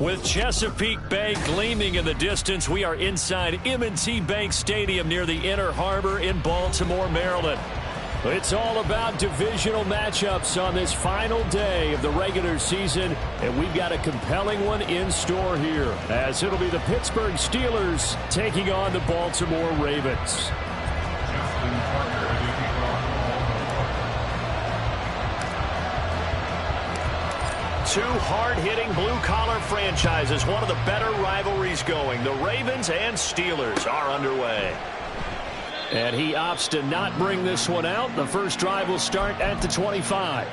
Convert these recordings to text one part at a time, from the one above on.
With Chesapeake Bay gleaming in the distance, we are inside M&T Bank Stadium near the Inner Harbor in Baltimore, Maryland. It's all about divisional matchups on this final day of the regular season, and we've got a compelling one in store here, as it'll be the Pittsburgh Steelers taking on the Baltimore Ravens. Two hard-hitting blue-collar franchises, one of the better rivalries going. The Ravens and Steelers are underway. And he opts to not bring this one out. The first drive will start at the 25.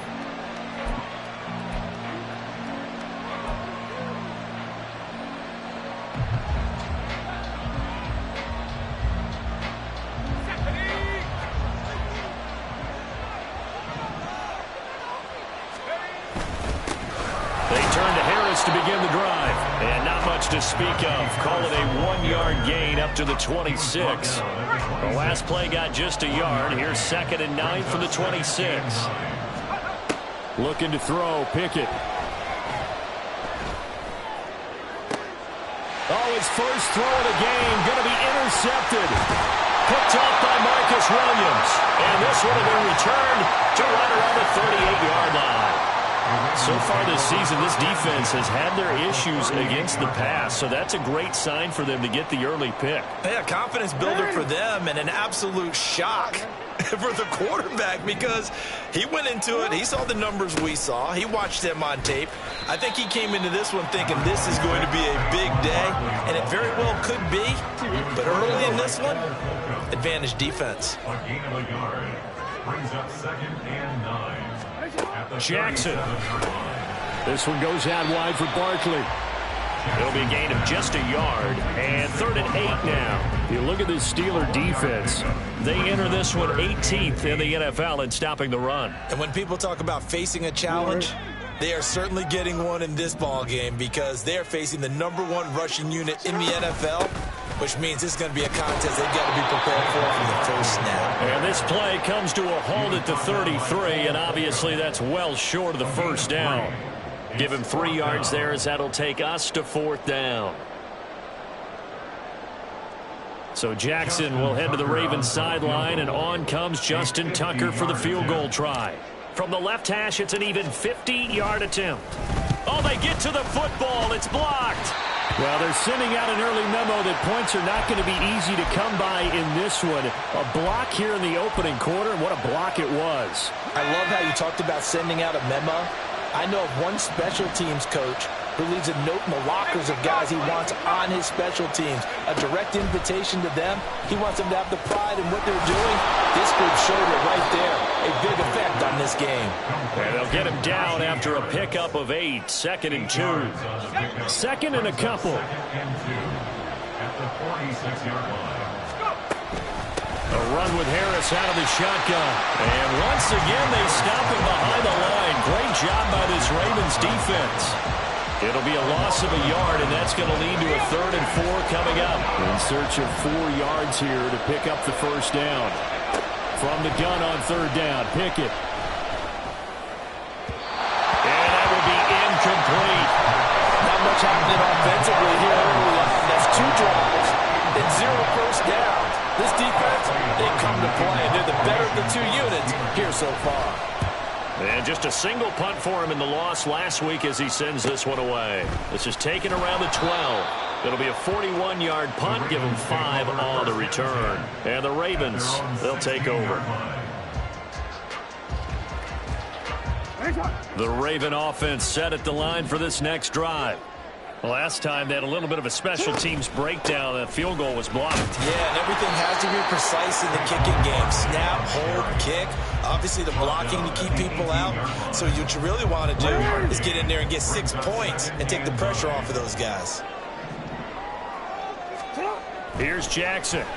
To begin the drive, and not much to speak of. Call it a 1-yard gain up to the 26. The last play got just a yard. Here's 2nd and 9 from the 26. Looking to throw, Pickett. Oh, his first throw of the game going to be intercepted. Picked off by Marcus Williams. And this would have been returned to right around the 38-yard line. So far this season, this defense has had their issues against the pass, so that's a great sign for them to get the early pick. Yeah, confidence builder for them and an absolute shock for the quarterback because he went into it, he saw the numbers we saw, he watched them on tape. I think he came into this one thinking this is going to be a big day, and it very well could be, but early in this one, advantage defense. A gain of a yard brings up 2nd and 9. Jackson. This one goes out wide for Barkley. It'll be a gain of just a yard. And 3rd and 8 now. You look at this Steeler defense. They enter this one 18th in the NFL in stopping the run. And when people talk about facing a challenge, they are certainly getting one in this ball game because they're facing the #1 rushing unit in the NFL, which means it's going to be a contest they've got to be prepared for from the first snap. And this play comes to a halt at the 33, and obviously that's well short of the first down. Give him 3 yards there as that'll take us to 4th down. So Jackson will head to the Ravens sideline, and on comes Justin Tucker for the field goal try. From the left hash, it's an even 50-yard attempt. Oh, they get to the football. It's blocked. Well, they're sending out an early memo that points are not going to be easy to come by in this one. A block here in the opening quarter, and what a block it was. I love how you talked about sending out a memo. I know of one special teams coach who leaves a note in the lockers of guys he wants on his special teams. A direct invitation to them. He wants them to have the pride in what they're doing. This group showed it right there. A big effect on this game. And they'll get him down after a pickup of 8. 2nd and 2. 2nd and a couple. At the 46-yard line. A run with Harris out of the shotgun. And once again, they stop him behind the line. Great job by this Ravens defense. It'll be a loss of a yard, and that's going to lead to a 3rd and 4 coming up. In search of 4 yards here to pick up the first down. From the gun on 3rd down, Pickett. And that will be incomplete. Not much happening offensively here early on. That's 2 drives and 0 first down. This defense, they come to play. They're the better of the 2 units here so far. And just a single punt for him in the loss last week as he sends this one away. This is taken around the 12. It'll be a 41-yard punt. Give him 5 on the return. And the Ravens, they'll take over. The Raven offense set at the line for this next drive. Last time they had a little bit of a special teams breakdown. That field goal was blocked. Yeah, and everything has to be precise in the kicking game. Snap, hold, kick. Obviously the blocking to keep people out. So what you really want to do is get in there and get 6 points and take the pressure off of those guys. Here's Jackson.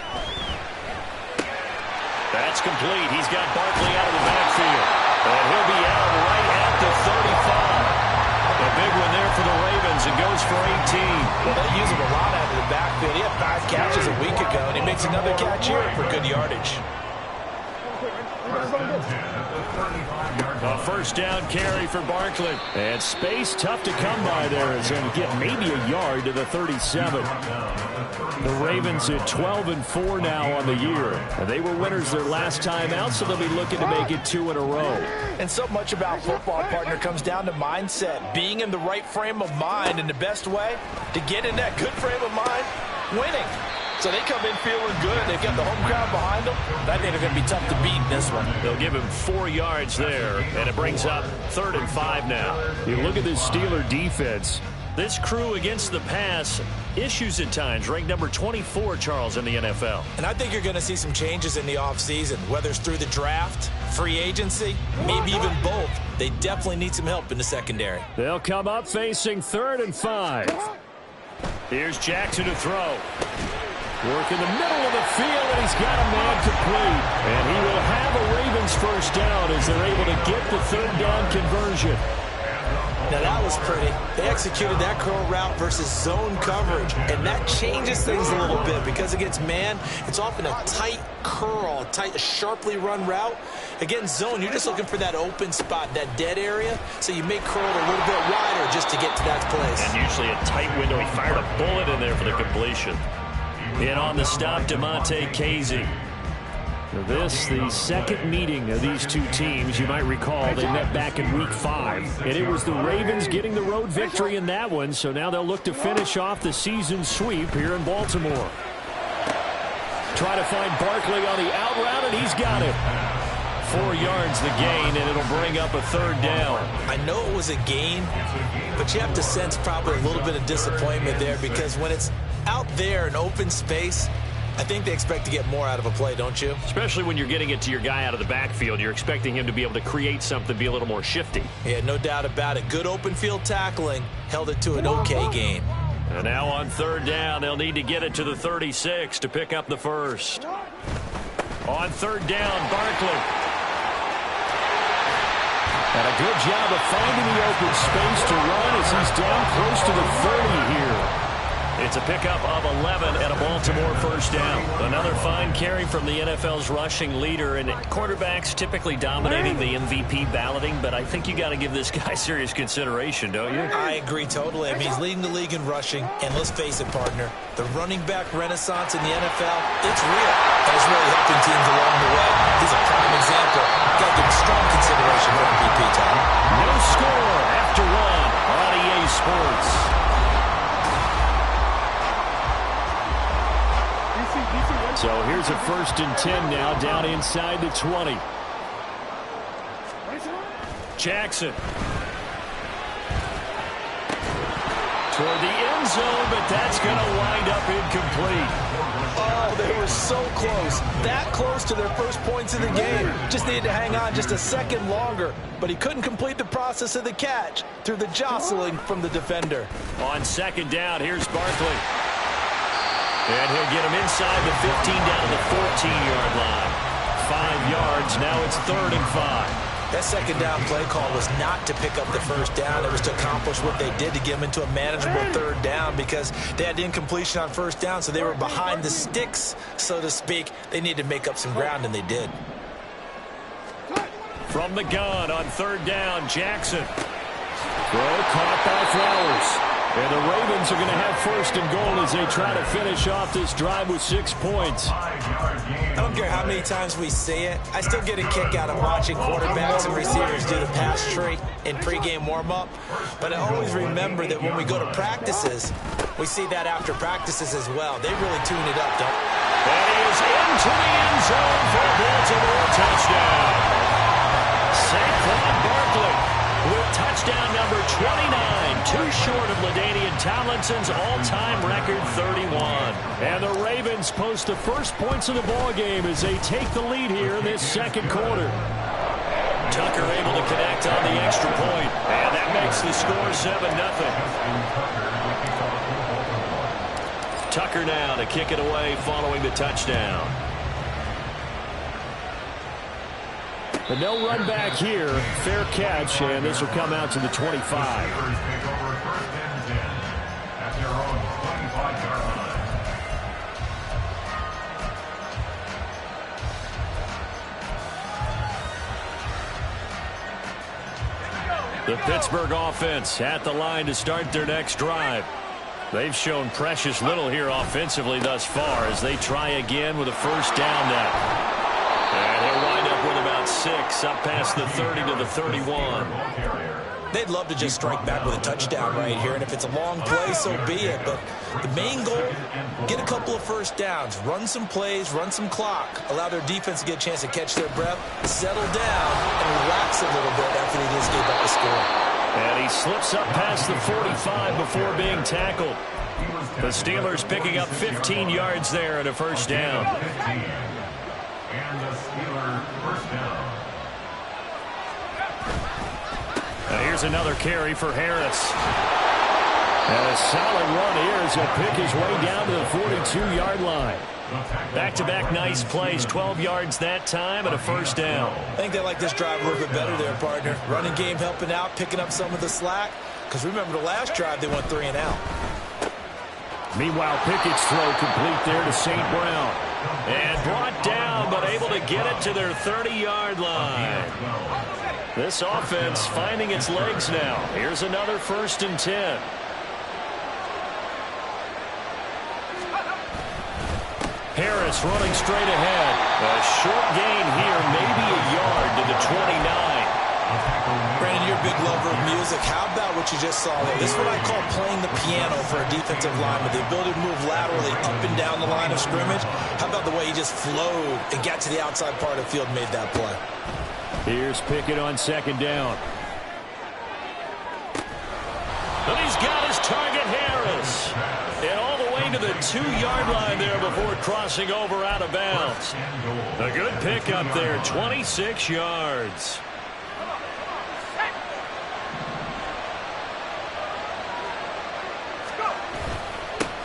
That's complete. He's got Barkley out of the backfield. And he'll be out right at the 35. A big one there for the Ravens. It goes for 18. Well, they use him a lot out of the backfield. He had 5 catches a week ago, and he makes another catch here for good yardage. A first down carry for Barkley. And space tough to come by there as they get maybe a yard to the 37. The Ravens at 12-4 now on the year. And they were winners their last time out, so they'll be looking to make it 2 in a row. And so much about football, partner, comes down to mindset. Being in the right frame of mind, and the best way to get in that good frame of mind, winning. So they come in feeling good. They've got the home crowd behind them. I think they're going to be tough to beat in this one. They'll give him 4 yards there, and it brings up 3rd and 5 now. You look at this Steeler defense. This crew against the pass, issues at times, ranked number 24, Charles, in the NFL. And I think you're going to see some changes in the offseason, whether it's through the draft, free agency, maybe even both. They definitely need some help in the secondary. They'll come up facing 3rd and 5. Here's Jackson to throw. Work in the middle of the field, and he's got a man complete. And he will have a Ravens first down as they're able to get the 3rd down conversion. Now that was pretty. They executed that curl route versus zone coverage, and that changes things a little bit because against man, it's often a tight curl, a sharply run route. Against zone, you're just looking for that open spot, that dead area, so you may curl it a little bit wider just to get to that place. And usually a tight window. He fired a bullet in there for the completion. In on the stop, Damontae Kazee. This, the second meeting of these two teams. You might recall they met back in Week 5. And it was the Ravens getting the road victory in that one. So now they'll look to finish off the season sweep here in Baltimore. Try to find Barkley on the out route, and he's got it. 4 yards the gain, and it'll bring up a 3rd down. I know it was a gain, but you have to sense probably a little bit of disappointment there because when it's out there in open space, I think they expect to get more out of a play, don't you? Especially when you're getting it to your guy out of the backfield. You're expecting him to be able to create something, be a little more shifty. Yeah, no doubt about it. Good open field tackling held it to an okay gain. And now on 3rd down, they'll need to get it to the 36 to pick up the first. On 3rd down, Barkley. And a good job of finding the open space to run as he's down close to the 30 here. It's a pickup of 11 and a Baltimore first down. Another fine carry from the NFL's rushing leader, and quarterbacks typically dominating the MVP balloting, but I think you got to give this guy serious consideration, don't you? I agree totally. I mean, he's leading the league in rushing, and let's face it, partner, the running back renaissance in the NFL, it's real, and it's really helping teams along the way. He's a prime example. Got to give strong consideration for MVP time. No score after 1 on EA Sports. So here's a 1st and 10 now, down inside the 20. Jackson. Toward the end zone, but that's going to wind up incomplete. Oh, they were so close. That close to their first points of the game. Just needed to hang on just a second longer, but he couldn't complete the process of the catch through the jostling from the defender. On 2nd down, here's Barkley. And he'll get him inside the 15 down to the 14-yard line. 5 yards, now it's 3rd and 5. That 2nd down play call was not to pick up the first down. It was to accomplish what they did to get them into a manageable 3rd down because they had incompletion on 1st down, so they were behind the sticks, so to speak. They needed to make up some ground, and they did. From the gun on 3rd down, Jackson. Throw caught by Flowers. And the Ravens are going to have 1st and goal as they try to finish off this drive with 6 points. I don't care how many times we see it. I still get a kick out of watching quarterbacks and receivers do the pass tree in pregame warm-up. But I always remember that when we go to practices, we see that after practices as well. They really tune it up, don't they? And he is into the end zone for a Baltimore touchdown. Saquon Barkley with touchdown number 29, too short of LaDainian Tomlinson's all-time record 31. And the Ravens post the first points of the ball game as they take the lead here in this 2nd quarter. Tucker able to connect on the extra point, and that makes the score 7-0. Tucker now to kick it away following the touchdown. But no run back here. Fair catch, and this will come out to the 25. The Pittsburgh offense at the line to start their next drive. They've shown precious little here offensively thus far as they try again with a first down now. And he'll wind up with about 6 up past the 30 to the 31. They'd love to just strike back with a touchdown right here, and if it's a long play, so be it. But the main goal, get a couple of first downs, run some plays, run some clock, allow their defense to get a chance to catch their breath, settle down, and relax a little bit after they just gave up the score. And he slips up past the 45 before being tackled. The Steelers picking up 15 yards there and a first down. And the Steelers first down. Now here's another carry for Harris. And a solid run here as he'll pick his way down to the 42-yard line. Back-to-back nice plays, 12 yards that time and a first down. I think they like this drive a little bit better there, partner. Running game helping out, picking up some of the slack. Because remember the last drive, they went 3 and out. Meanwhile, Pickett's throw complete there to St. Brown. And brought down, but able to get it to their 30-yard line. This offense finding its legs now. Here's another 1st and 10. Harris running straight ahead. A short gain here, maybe a yard to the 29. Brandon, you're a big lover of music. How about what you just saw there? This is what I call playing the piano for a defensive lineman. The ability to move laterally up and down the line of scrimmage. How about the way he just flowed and got to the outside part of the field and made that play? Here's Pickett on 2nd down. And he's got his target, Harris. And all the way to the 2-yard line there before crossing over out of bounds. A good pick up there, 26 yards.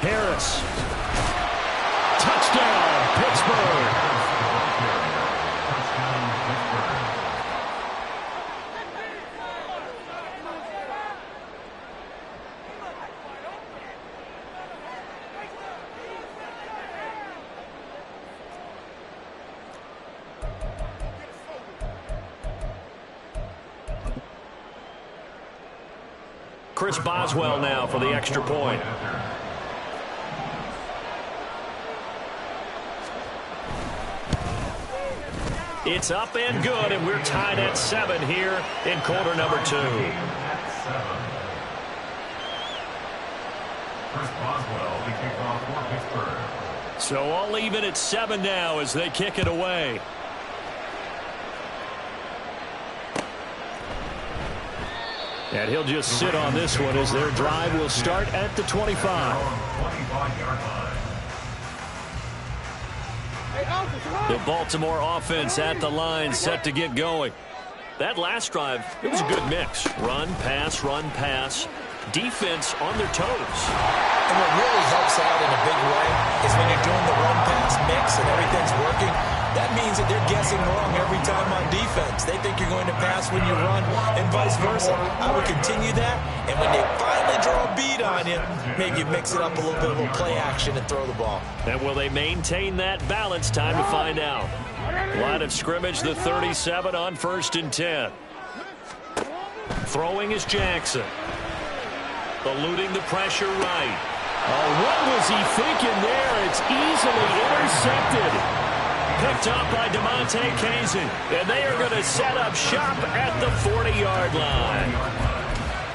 Harris. Touchdown, Pittsburgh. Chris Boswell now for the extra point. It's up and good, and we're tied at 7 here in quarter number 2. Chris Boswell, the kickoff for Pittsburgh. So all even at 7 now as they kick it away. And he'll just sit on this one as their drive will start at the 25. 25-yard line. The Baltimore offense at the line set to get going. That last drive, it was a good mix. Run, pass. Defense on their toes. And what really helps out in a big way is when you're doing the run-pass mix and everything's working, that means that they're guessing wrong every time on defense. They think you're going to pass when you run and vice versa. I would continue that, and when they finally draw a beat on you, maybe you mix it up a little bit, a little play action and throw the ball. And will they maintain that balance? Time to find out. Line of scrimmage, the 37 on 1st and 10. Throwing is Jackson. Eluding the pressure right. Oh, what was he thinking there? It's easily intercepted. Picked up by DeMonte Kazin. And they are going to set up shop at the 40-yard line.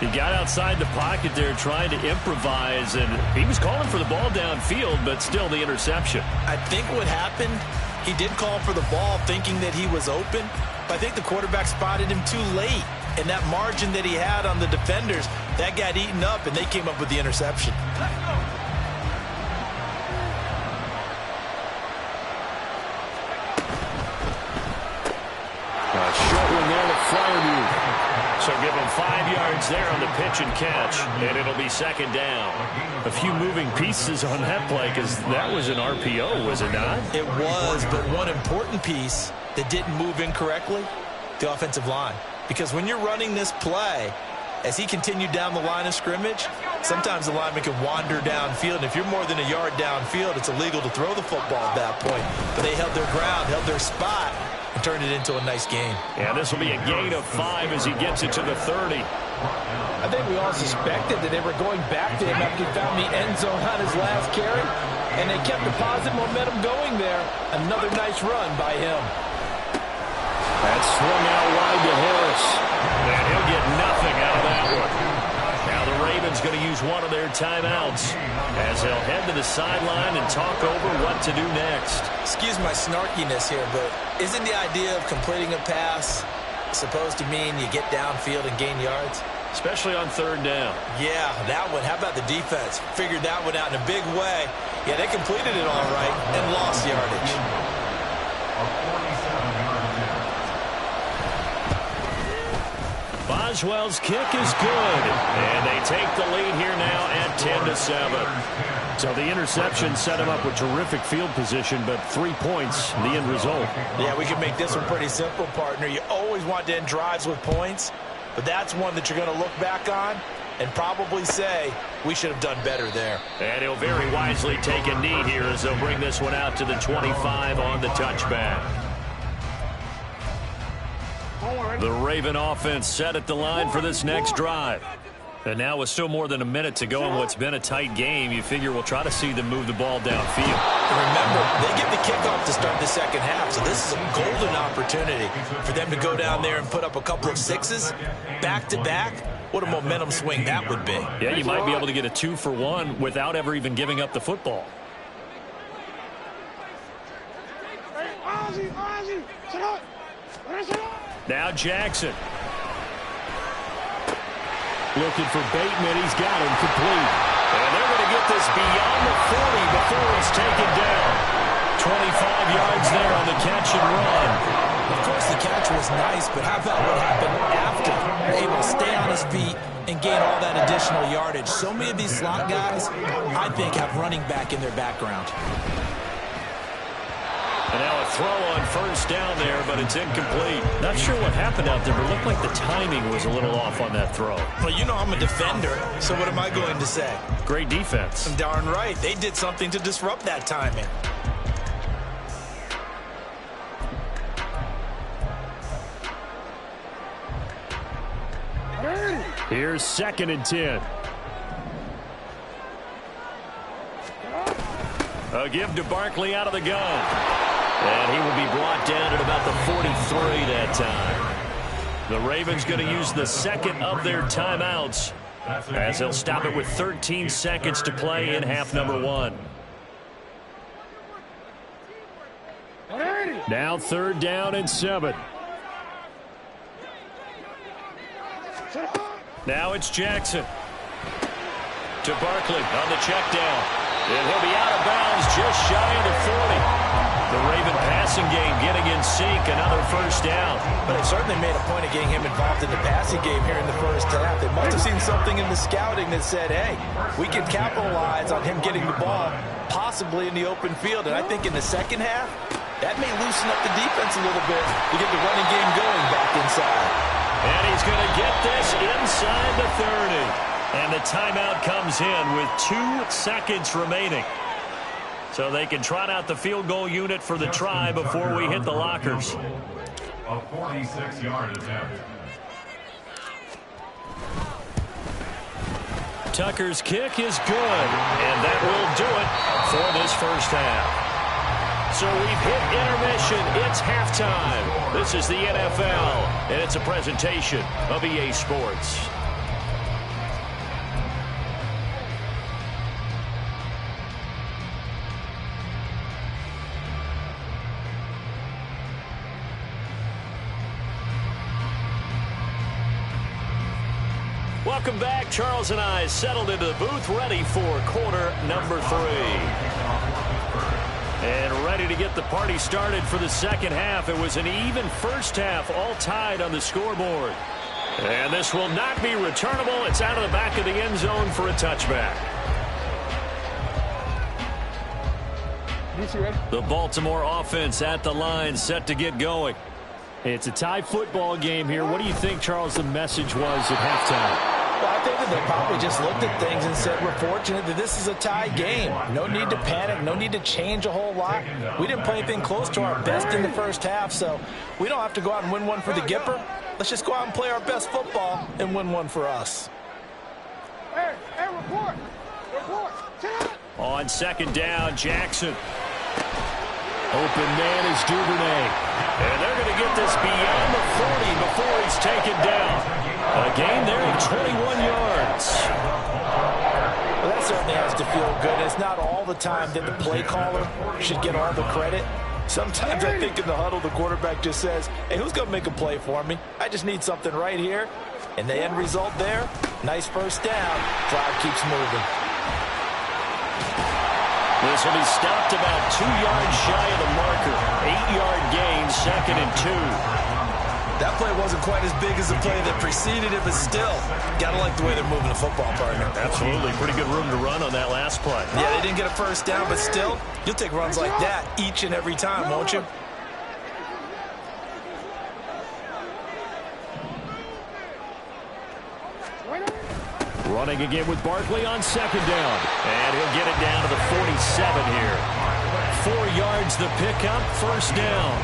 He got outside the pocket there trying to improvise, and he was calling for the ball downfield, but still the interception. I think what happened, he did call for the ball thinking that he was open, but I think the quarterback spotted him too late. And that margin that he had on the defenders, that got eaten up, and they came up with the interception. A short one there to Fryermuth. So give him 5 yards there on the pitch and catch, and it'll be 2nd down. A few moving pieces on that play because that was an RPO, was it not? It was, but one important piece that didn't move incorrectly, the offensive line. Because when you're running this play, as he continued down the line of scrimmage, sometimes the lineman can wander downfield. And if you're more than a yard downfield, it's illegal to throw the football at that point. But they held their ground, held their spot, and turned it into a nice gain. Yeah, this will be a gain of 5 as he gets it to the 30. I think we all suspected that they were going back to him after he found the end zone on his last carry, and they kept the positive momentum going there. Another nice run by him. That's swung out wide to Harris. And he'll get nothing out of that one. Now the Ravens going to use one of their timeouts as they'll head to the sideline and talk over what to do next. Excuse my snarkiness here, but isn't the idea of completing a pass supposed to mean you get downfield and gain yards? Especially on 3rd down. Yeah, that one. How about the defense? Figured that one out in a big way. Yeah, they completed it all right and lost yardage. Boswell's kick is good, and they take the lead here now at 10-7. So the interception set him up with terrific field position, but 3 points, the end result. Yeah, we can make this one pretty simple, partner. You always want to end drives with points, but that's one that you're going to look back on and probably say, we should have done better there. And he'll very wisely take a knee here as they'll bring this one out to the 25 on the touchback. The Raven offense set at the line for this next drive. And now with still more than a minute to go in what's been a tight game, you figure we'll try to see them move the ball downfield. And remember, they get the kickoff to start the second half, so this is a golden opportunity for them to go down there and put up a couple of sixes back-to-back. What a momentum swing that would be. Yeah, you might be able to get a 2-for-1 without ever even giving up the football. Now Jackson. Looking for Bateman. He's got him complete. And they're going to get this beyond the 40 before he's taken down. 25 yards there on the catch and run. Of course, the catch was nice, but how about what happened after? Able to stay on his feet and gain all that additional yardage. So many of these slot guys, I think, have running back in their background. And now a throw on 1st down there, but it's incomplete. Not sure what happened out there, but it looked like the timing was a little off on that throw. Well, you know I'm a defender, so what am I going to say? Great defense. I'm darn right. They did something to disrupt that timing. Here's 2nd and 10. A give to Barkley out of the gun. And he will be brought down at about the 43 that time. The Ravens going to use the 2nd of their timeouts as they'll stop it with 13 seconds to play in half number 1. Now 3rd down and 7. Now it's Jackson. To Barkley on the check down. And he'll be out of bounds just shy of the 40. The Raven passing game getting in sync, another 1st down. But it certainly made a point of getting him involved in the passing game here in the 1st half. They must have seen something in the scouting that said, hey, we can capitalize on him getting the ball, possibly in the open field. And I think in the 2nd half, that may loosen up the defense a little bit to get the running game going back inside. And he's going to get this inside the 30. And the timeout comes in with 2 seconds remaining. So they can trot out the field goal unit for the try before we hit the lockers. A 46-yard attempt. Tucker's kick is good, and that will do it for this 1st half. So we've hit intermission. It's halftime. This is the NFL, and it's a presentation of EA Sports. Welcome back. Charles and I settled into the booth, ready for quarter number 3. And ready to get the party started for the 2nd half. It was an even 1st half, all tied on the scoreboard. And this will not be returnable. It's out of the back of the end zone for a touchback. The Baltimore offense at the line, set to get going. It's a tie football game here. What do you think, Charles, the message was at halftime? Well, I think that they probably just looked at things and said, we're fortunate that this is a tie game. No need to panic. No need to change a whole lot. We didn't play anything close to our best in the first half, so we don't have to go out and win one for the Gipper. Let's just go out and play our best football and win one for us. Hey, report. On second down, Jackson. Open man is Duvernay. And they're going to get this beyond the 40 before he's taken down. A gain there of 21 yards. Well, that certainly has to feel good. It's not all the time that the play caller should get all the credit. Sometimes I think in the huddle, the quarterback just says, hey, who's going to make a play for me? I just need something right here. And the end result there, nice first down. Drive keeps moving. This will be stopped about 2 yards shy of the marker. 8-yard gain, 2nd and 2. That play wasn't quite as big as the play that preceded it, but still, gotta like the way they're moving the football, partner. Absolutely. Pretty good room to run on that last play. Yeah, they didn't get a first down, but still, you'll take runs like that each and every time, won't you? Running again with Barkley on second down. And he'll get it down to the 47 here. 4 yards the pickup, first down.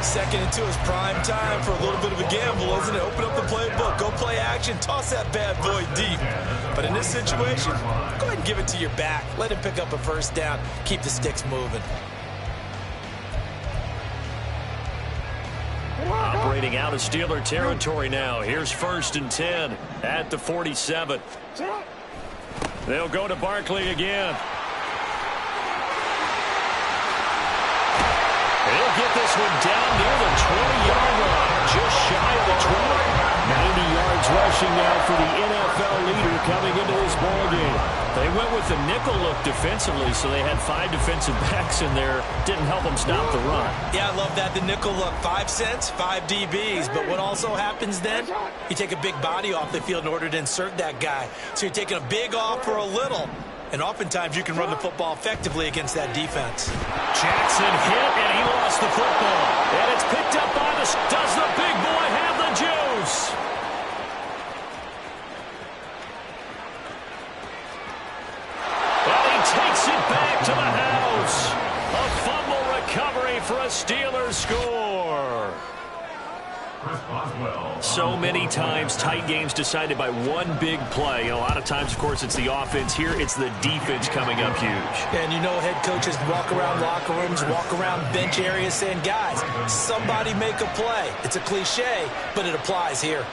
2nd and 2 is prime time for a little bit of a gamble, isn't it? Open up the playbook, go play action, toss that bad boy deep. But in this situation, go ahead and give it to your back. Let him pick up a first down. Keep the sticks moving. Operating out of Steeler territory now. Here's 1st and 10 at the 47. They'll go to Barkley again. He'll get this one down near the 20-yard line, just shy of the 20. 90 yards rushing now for the NFL leader coming into this ballgame. They went with the nickel look defensively, so they had 5 defensive backs in there. Didn't help them stop the run. Yeah, I love that. The nickel look, 5 cents, 5 DBs. But what also happens then, you take a big body off the field in order to insert that guy. So you're taking a big off for a little. And oftentimes you can run the football effectively against that defense. Jackson hit, and he lost the football. And it's picked up by the... Does the big boy have the juice? Well, he takes it back to the house. A fumble recovery for a Steelers score. So many times tight games decided by one big play. A lot of times, of course, it's the offense. Here, it's the defense coming up huge. And you know head coaches walk around locker rooms, walk around bench areas saying, guys, somebody make a play. It's a cliche, but it applies here.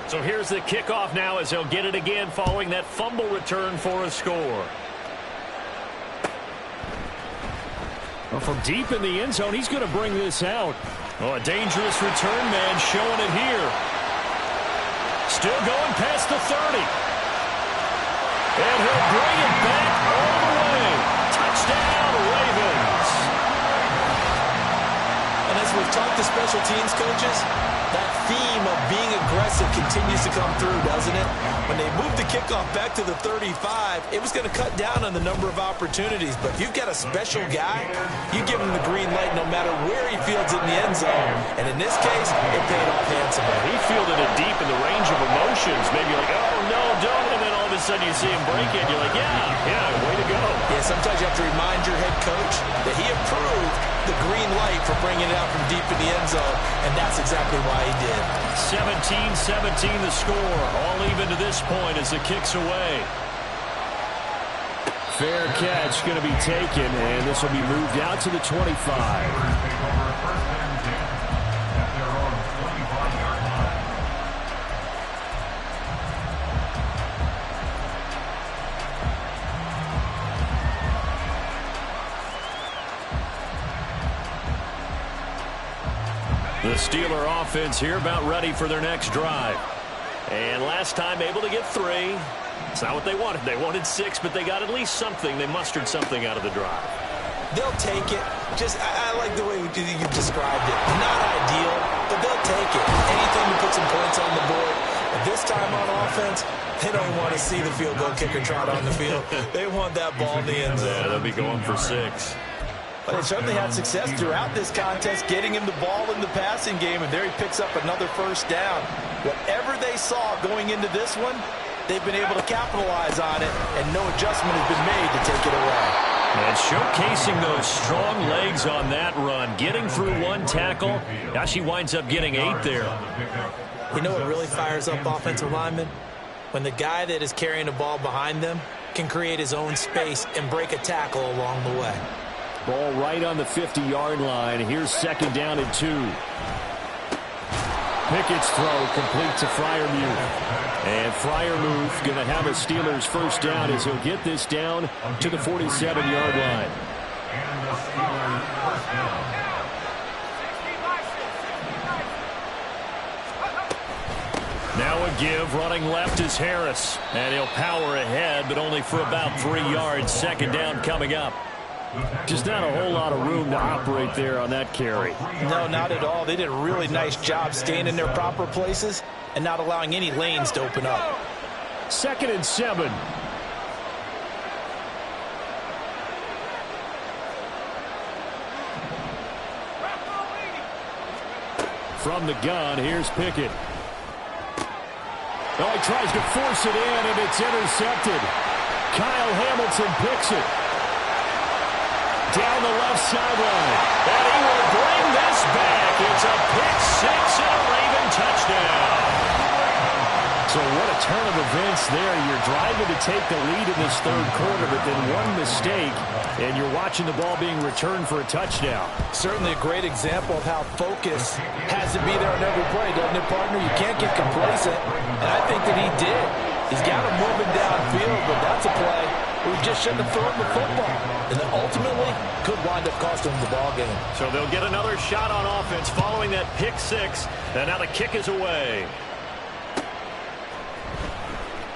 So here's the kickoff now as he'll get it again following that fumble return for a score. Well, from deep in the end zone, he's going to bring this out. Oh, a dangerous return man showing it here. Still going past the 30. And he'll bring it back all the way. Touchdown, Ravens. And as we've talked to special teams coaches, that theme of being aggressive continues to come through, doesn't it? When they moved the kickoff back to the 35, it was going to cut down on the number of opportunities. But if you've got a special guy, you give him the green light no matter where he fields it in the end zone. And in this case, it paid off handsomely. He fielded it deep in the range of emotions. Maybe like, oh, no, don't. And then all of a sudden you see him break it. You're like, yeah, way to go. Yeah, sometimes you have to remind your head coach that he approved the green light for bringing it out from deep in the end zone, and that's exactly why he did. 17-17 the score. All even to this point as the kick's away. Fair catch going to be taken, and this will be moved out to the 25. The Steeler offense here about ready for their next drive. And last time able to get 3. It's not what they wanted. They wanted 6, but they got at least something. They mustered something out of the drive. They'll take it. I like the way you described it. Not ideal, but they'll take it. Anything to put some points on the board. But this time on offense, they don't want to see the field goal kicker trot on the field. They want that ball in the end zone. Yeah, they'll be going for 6. But they certainly had success throughout this contest, getting him the ball in the passing game, and there he picks up another first down. Whatever they saw going into this one, they've been able to capitalize on it, and no adjustment has been made to take it away. And showcasing those strong legs on that run, getting through one tackle. Now she winds up getting 8 there. You know what really fires up offensive linemen? When the guy that is carrying the ball behind them can create his own space and break a tackle along the way. Ball right on the 50-yard line. Here's 2nd down and 2. Pickett's throw complete to Freiermuth. And Freiermuth going to have a Steelers first down as he'll get this down to the 47-yard line. And the Steelers first down. Now a give, running left is Harris. And he'll power ahead, but only for about 3 yards. 2nd down coming up. Just not a whole lot of room to operate there on that carry. No, not at all. They did a really nice job staying in their proper places and not allowing any lanes to open up. 2nd and 7. From the gun, here's Pickett. Oh, he tries to force it in, and it's intercepted. Kyle Hamilton picks it. Down the left sideline. And he will bring this back. It's a pick 6 and a Raven touchdown. So what a turn of events there. You're driving to take the lead in this 3rd quarter, but then one mistake, and you're watching the ball being returned for a touchdown. Certainly a great example of how focus has to be there on every play, doesn't it, partner? You can't get complacent, and I think that he did. He's got him moving downfield, but that's a play where he just shouldn't have thrown the football, and then ultimately could wind up costing him the ball game. So they'll get another shot on offense following that pick 6, and now the kick is away.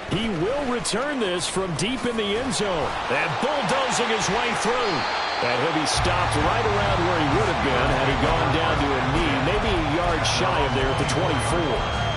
He will return this from deep in the end zone. And bulldozing his way through. And he'll be stopped right around where he would have been had he gone down to a knee. Maybe a yard shy of there at the 24.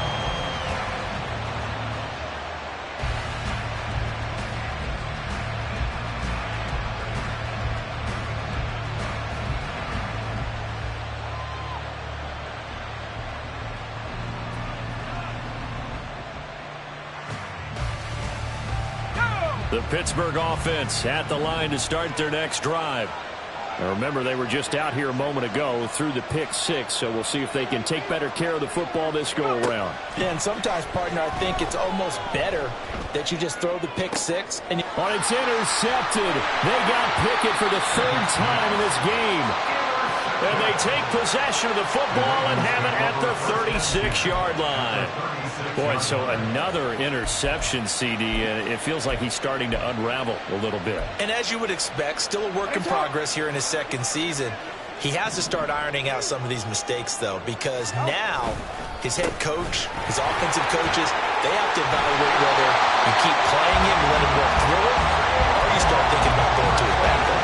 The Pittsburgh offense at the line to start their next drive. Now remember, they were just out here a moment ago through the pick 6, so we'll see if they can take better care of the football this go-around. Yeah, and sometimes, partner, I think it's almost better that you just throw the pick 6. And it's intercepted. They got Pickett for the 3rd time in this game. And they take possession of the football and have it at the 36-yard line. Boy, so another interception, CD, and it feels like he's starting to unravel a little bit. And as you would expect, still a work in progress here in his 2nd season. He has to start ironing out some of these mistakes, though, because now his head coach, his offensive coaches, they have to evaluate whether you keep playing him and let him work through it, or you start thinking about going to his backup.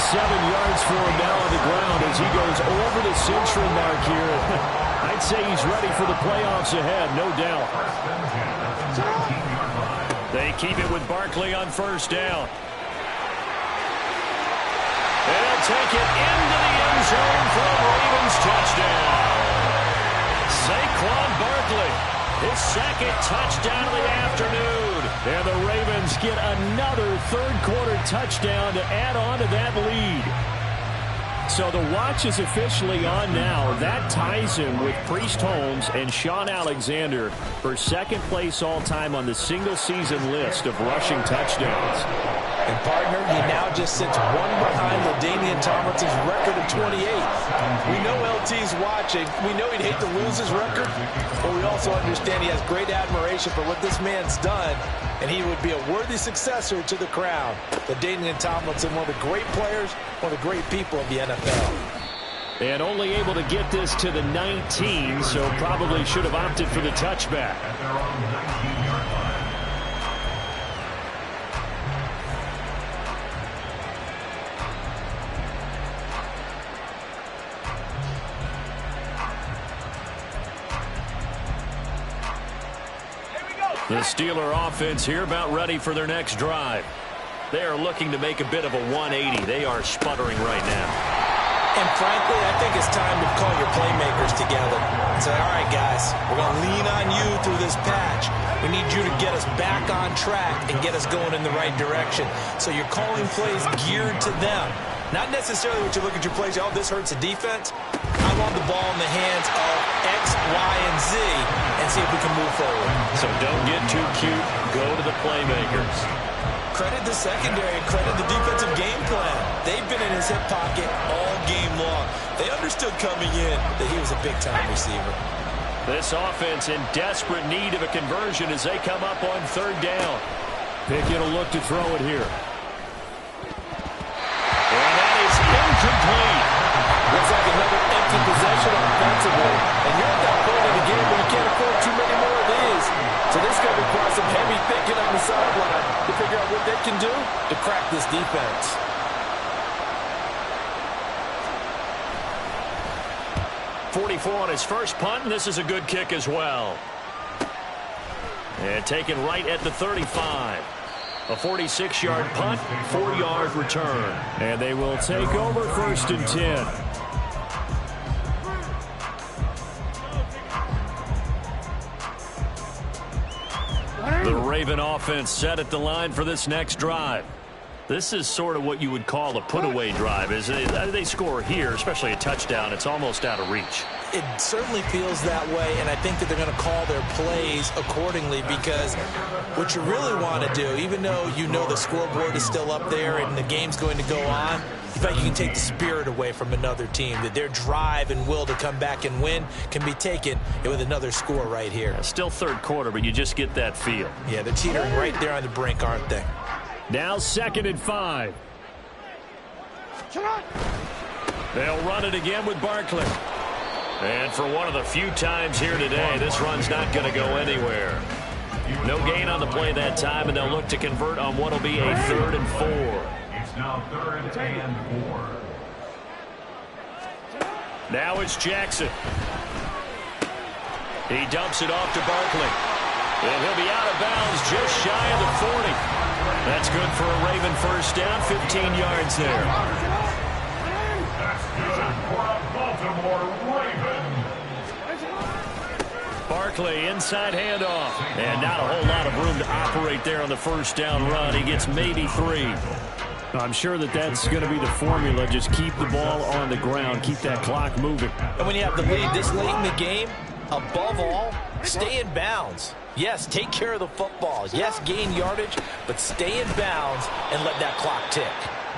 107 yards for him now on the ground as he goes over the century mark here. I'd say he's ready for the playoffs ahead, no doubt. They keep it with Barkley on 1st down. And he'll take it into the end zone for a Ravens touchdown. Saquon Barkley, his 2nd touchdown of the afternoon. And the Ravens get another 3rd quarter touchdown to add on to that lead. So the watch is officially on now. That ties him with Priest Holmes and Shaun Alexander for 2nd place all-time on the single-season list of rushing touchdowns. And, partner, he now just sits one behind LaDainian Tomlinson's record of 28. We know LT's watching. We know he'd hate to lose his record, but we also understand he has great admiration for what this man's done, and he would be a worthy successor to the crown. LaDainian Tomlinson, one of the great players, one of the great people of the NFL. And only able to get this to the 19, so probably should have opted for the touchback. The Steeler offense here about ready for their next drive. They are looking to make a bit of a 180. They are sputtering right now. And frankly, I think it's time to call your playmakers together and say, all right, guys, we're going to lean on you through this patch. We need you to get us back on track and get us going in the right direction. So you're calling plays geared to them. Not necessarily what you look at your plays, oh, this hurts the defense. I want the ball in the hands of X, Y, and Z and see if we can move forward. So don't get too cute. Go to the playmakers. Credit the secondary, credit the defensive game plan. They've been in his hip pocket all game long. They understood coming in that he was a big-time receiver. This offense in desperate need of a conversion as they come up on third down. Pickett will look to throw it here. And that is incomplete. Looks like another empty possession offensively. And you're at that point of the game where you can't afford too many more of these. So this is going to require some heavy thinking on the sideline to figure out what they can do to crack this defense. .44 on his first punt, and this is a good kick as well. And taken right at the 35. A 46-yard punt, 4-yard return. And they will take over 1st and 10. The Raven offense set at the line for this next drive. This is sort of what you would call a put-away drive. As they score here, especially a touchdown, it's almost out of reach. It certainly feels that way, and I think that they're going to call their plays accordingly because what you really want to do, even though you know the scoreboard is still up there and the game's going to go on, in fact, you can take the spirit away from another team, that their drive and will to come back and win can be taken with another score right here. Still third quarter, but you just get that feel. Yeah, they're teetering right there on the brink, aren't they? Now 2nd and 5. They'll run it again with Barkley. And for one of the few times here today, this run's not going to go anywhere. No gain on the play that time, and they'll look to convert on what will be a 3rd and 4. It's now 3rd and 4. Now it's Jackson. He dumps it off to Barkley. And he'll be out of bounds just shy of the 40. That's good for a Raven first down, 15 yards there. That's good for a Baltimore Raven. Barkley, inside handoff. And not a whole lot of room to operate there on the first down run. He gets maybe 3. I'm sure that's going to be the formula. Just keep the ball on the ground. Keep that clock moving. And when you have the lead this late in the game, above all, stay in bounds. Yes, take care of the football. Yes, gain yardage, but stay in bounds and let that clock tick.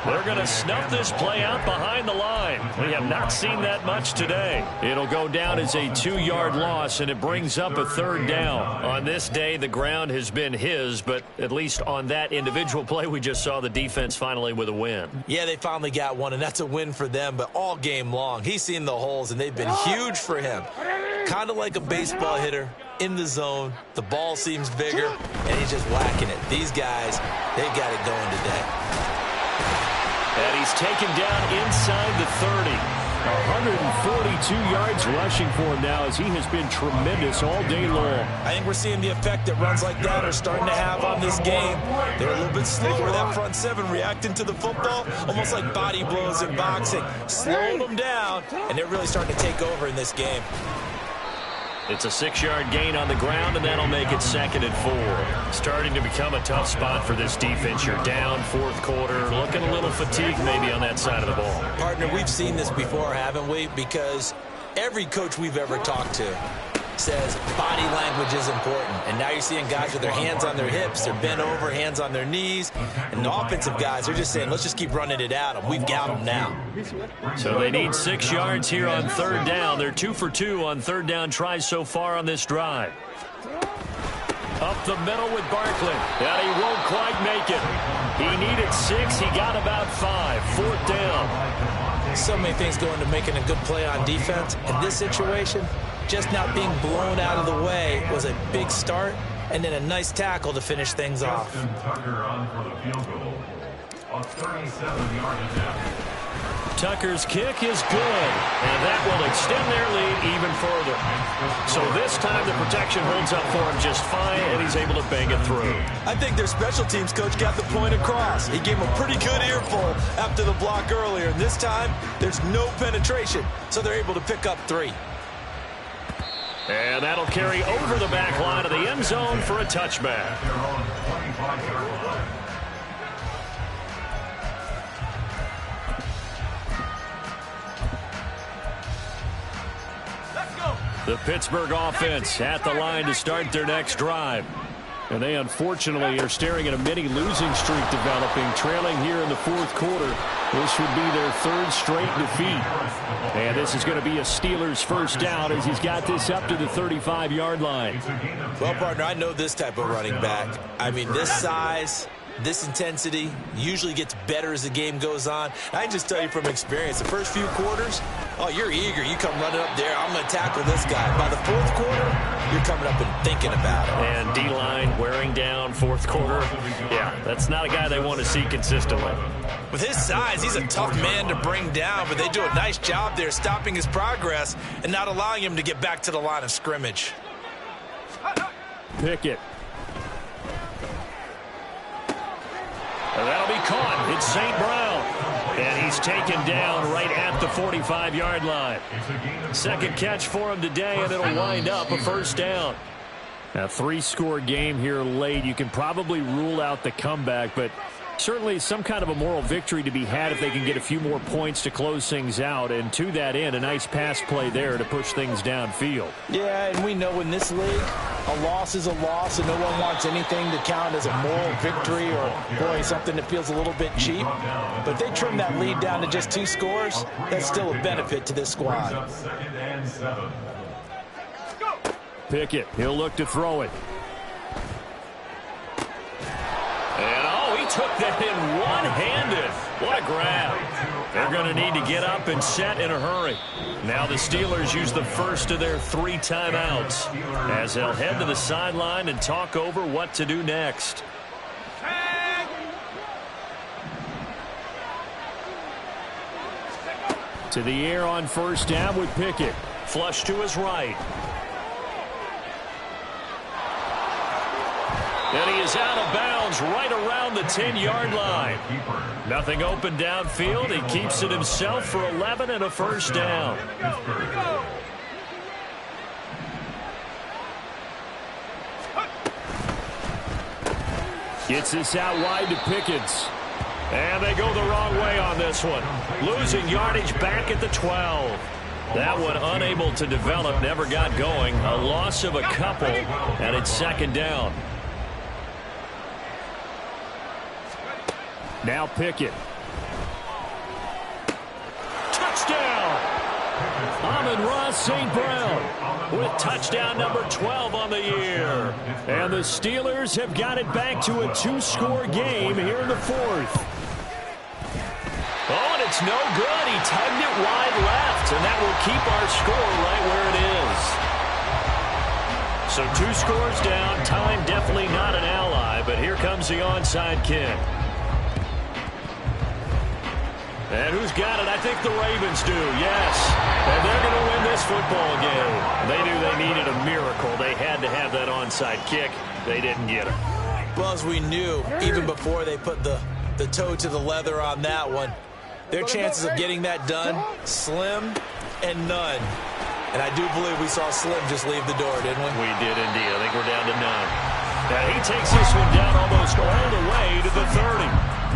They're going to snuff this play out behind the line. We have not seen that much today. It'll go down as a 2-yard loss, and it brings up a 3rd down. On this day, the ground has been his, but at least on that individual play, we just saw the defense finally with a win. Yeah, they finally got one, and that's a win for them, but all game long, he's seen the holes, and they've been huge for him. Kind of like a baseball hitter in the zone. The ball seems bigger, and he's just whacking it. These guys, they've got it going today. And he's taken down inside the 30. 142 yards rushing for him now as he has been tremendous all day long. I think we're seeing the effect that runs like that are starting to have on this game. They're a little bit slower, that front 7, reacting to the football, almost like body blows in boxing. Slowing them down, and they're really starting to take over in this game. It's a 6-yard gain on the ground, and that'll make it 2nd and 4. Starting to become a tough spot for this defense. You're down 4th quarter, looking a little fatigued maybe on that side of the ball. Partner, we've seen this before, haven't we? Because every coach we've ever talked to says body language is important. And now you're seeing guys with their hands on their hips, they're bent over, hands on their knees. And the offensive guys, they're just saying, let's just keep running it at them. We've got them now. So they need 6 yards here on 3rd down. They're 2 for 2 on 3rd down tries so far on this drive. Up the middle with Barkley. And he won't quite make it. He needed 6. He got about 5. 4th down. So many things go into making a good play on defense. In this situation, just not being blown out of the way was a big start, and then a nice tackle to finish things off. Tucker on for the field goal. A 37-yard attempt. Tucker's kick is good, and that will extend their lead even further. So this time the protection holds up for him just fine, and he's able to bang it through. I think their special teams coach got the point across. He gave him a pretty good earful after the block earlier, and this time there's no penetration, so they're able to pick up 3. And that'll carry over the back line of the end zone for a touchback. The Pittsburgh offense at the line to start their next drive. And they unfortunately are staring at a mini losing streak developing, trailing here in the fourth quarter. This would be their 3rd straight defeat. And this is going to be a Steelers first down as he's got this up to the 35-yard line. Well, partner, I know this type of running back. I mean, this size, this intensity usually gets better as the game goes on. I can just tell you from experience, the first few quarters, oh, you're eager. You come running up there. I'm going to tackle this guy. By the fourth quarter, you're coming up and thinking about it. And D-line wearing down fourth quarter. Yeah, that's not a guy they want to see consistently. With his size, he's a tough man to bring down, but they do a nice job there stopping his progress and not allowing him to get back to the line of scrimmage. Pickett. And that'll be caught. It's St. Brown. And he's taken down right at the 45-yard line. Second catch for him today, and it'll wind up a first down. A 3-score game here late. You can probably rule out the comeback, but certainly some kind of a moral victory to be had if they can get a few more points to close things out. And to that end, a nice pass play there to push things downfield. Yeah, and we know in this league, a loss is a loss, and no one wants anything to count as a moral victory or, boy, something that feels a little bit cheap. But if they trim that lead down to just 2 scores, that's still a benefit to this squad. Pickett, he'll look to throw it. And, oh, he took that in one-handed. What a grab. They're going to need to get up and set in a hurry. Now the Steelers use the first of their 3 timeouts as they'll head to the sideline and talk over what to do next. To the air on first down with Pickett. Flush to his right. And he is out of bounds right around the 10-yard line. Nothing open downfield. He keeps it himself for 11 and a first down. Gets this out wide to Pickens. And they go the wrong way on this one. Losing yardage back at the 12. That one unable to develop, never got going. A loss of a couple, and it's second down. Now Pickett. Touchdown! Amon-Ra St. Brown with touchdown number 12 on the year. And the Steelers have got it back to a 2-score game here in the fourth. Oh, and it's no good. He tugged it wide left, and that will keep our score right where it is. So 2 scores down. Time definitely not an ally, but here comes the onside kick. And who's got it? I think the Ravens do, yes. And they're going to win this football game. They knew they needed a miracle. They had to have that onside kick. They didn't get it. Well, as we knew, even before they put the toe to the leather on that one, their chances of getting that done, slim and none. And I do believe we saw Slim just leave the door, didn't we? We did indeed. I think we're down to none. And he takes this one down almost all the way to the 30.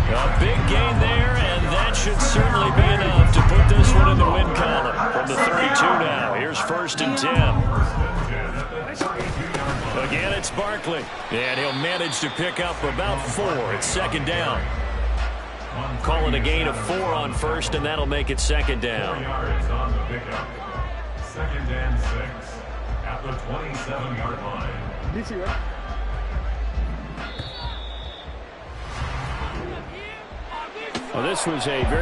A big gain there, and that should certainly be enough to put this one in the win column. From the 32 now, here's first and 10. Again, it's Barkley, and he'll manage to pick up about 4. It's second down. Call it a gain of 4 on first, and that'll make it second down. Second and 6 at the 27-yard line. DC, right? Well, this was a very